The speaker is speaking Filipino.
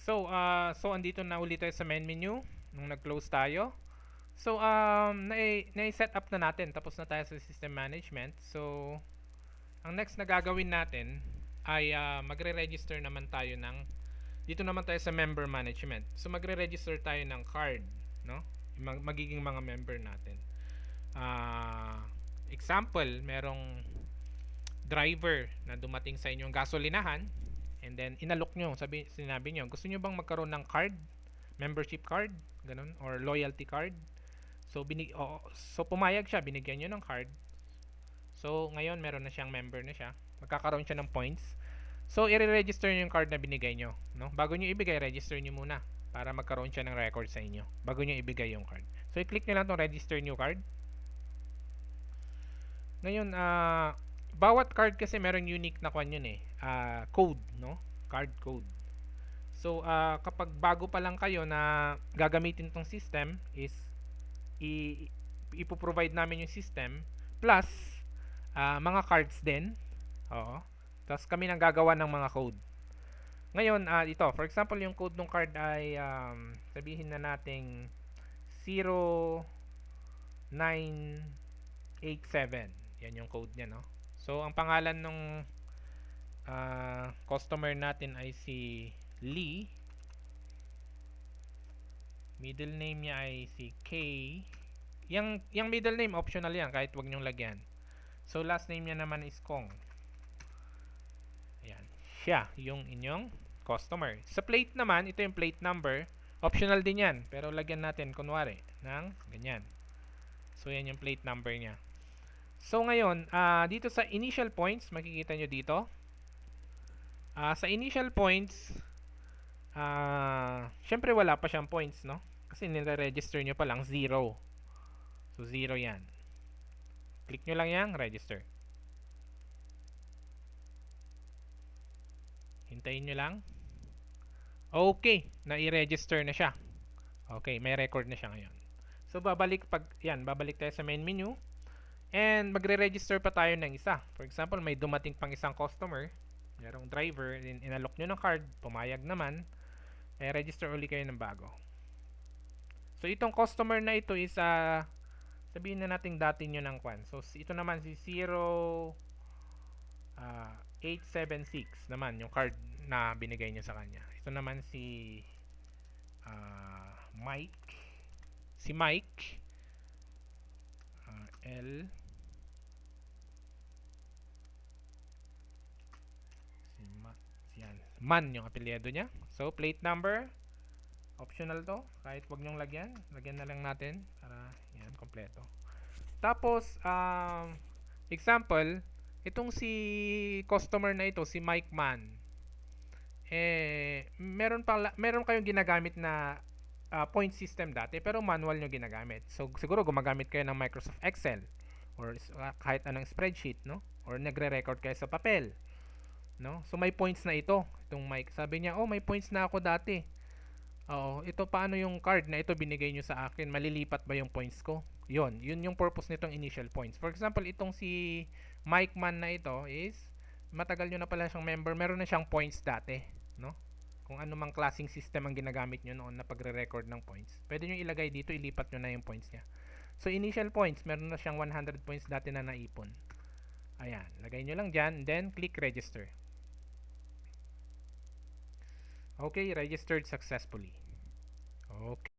So andito na ulit tayo sa main menu nung nag-close tayo. So, nai-set up na natin. Tapos na tayo sa system management. So, ang next na gagawin natin ay magre-register naman tayo ng dito naman tayo sa member management. So, magre-register tayo ng card, no? Magiging mga member natin. Example, merong driver na dumating sa inyong gasolinahan and then inalok nyo, sinabi nyo, gusto nyo bang magkaroon ng card, membership card, ganun, or loyalty card? So, so pumayag siya, binigyan nyo ng card. So, ngayon meron na siyang member na siya. Magkakaroon siya ng points. So, i-register nyo yung card na binigay nyo. No? Bago nyo ibigay, register nyo muna para magkaroon siya ng record sa inyo bago nyo ibigay yung card. So, i-click nyo lang itong register new card. Ngayon, bawat card kasi merong unique na kwan yun code, no? Card code. So, kapag bago pa lang kayo na gagamitin tong system is ipo-provide namin yung system plus mga cards din. Oo. Tapos kami nang gagawa ng mga code. Ngayon, ito, for example, yung code ng card ay sabihin na nating 0987. Yan yung code niya, no? So, ang pangalan ng customer natin ay si Lee. Middle name niya ay si K. Yung middle name, optional yan, kahit wag nyong lagyan. So, last name niya naman is Kong. Ayan. Siya, yung inyong customer. Sa plate naman, ito yung plate number. Optional din yan, pero lagyan natin, kunwari, ng ganyan. So, yan yung plate number niya. So, ngayon, dito sa initial points, makikita nyo dito. Sa initial points, syempre wala pa siyang points, no? Kasi nire-register nyo pa lang 0. So, 0 yan. Click nyo lang yan, register. Hintayin nyo lang. Okay, na-i-register na siya. Okay, may record na siya ngayon. So, babalik tayo sa main menu. And magre-register pa tayo ng isa. For example, may dumating pang isang customer, merong driver, inalok nyo ng card, pumayag naman, register uli kayo ng bago. So, itong customer na ito is, sabihin na natin dati nyo ng kwan. So, ito naman si 0876 naman, yung card na binigay nyo sa kanya. Ito naman si Mike. Si Mike. L. Yan. Man yung apelyido niya. So, plate number. Optional to. Kahit wag nyong lagyan. Lagyan na lang natin. Para, yan, kompleto. Tapos, example, itong si customer na ito, si Mike Man, meron kayong ginagamit na point system dati, pero manual nyo ginagamit. So, siguro gumagamit kayo ng Microsoft Excel or kahit anong spreadsheet, no? Or nagre-record kayo sa papel, no? So, may points na ito. Itong Mike, sabi niya, oh, may points na ako dati. Oo, ito paano yung card na ito binigay nyo sa akin? Malilipat ba yung points ko? Yun yung purpose nitong initial points. For example, itong si Mike Man na ito is matagal nyo na pala siyang member, meron na siyang points dati, no? Kung ano mang klaseng system ang ginagamit nyo noon na pagre-record ng points. Pwede nyo ilagay dito, ilipat nyo na yung points niya. So, initial points, meron na siyang 100 points dati na naipon. Ayan, lagay nyo lang dyan, then click register. Okay, registered successfully. Okay.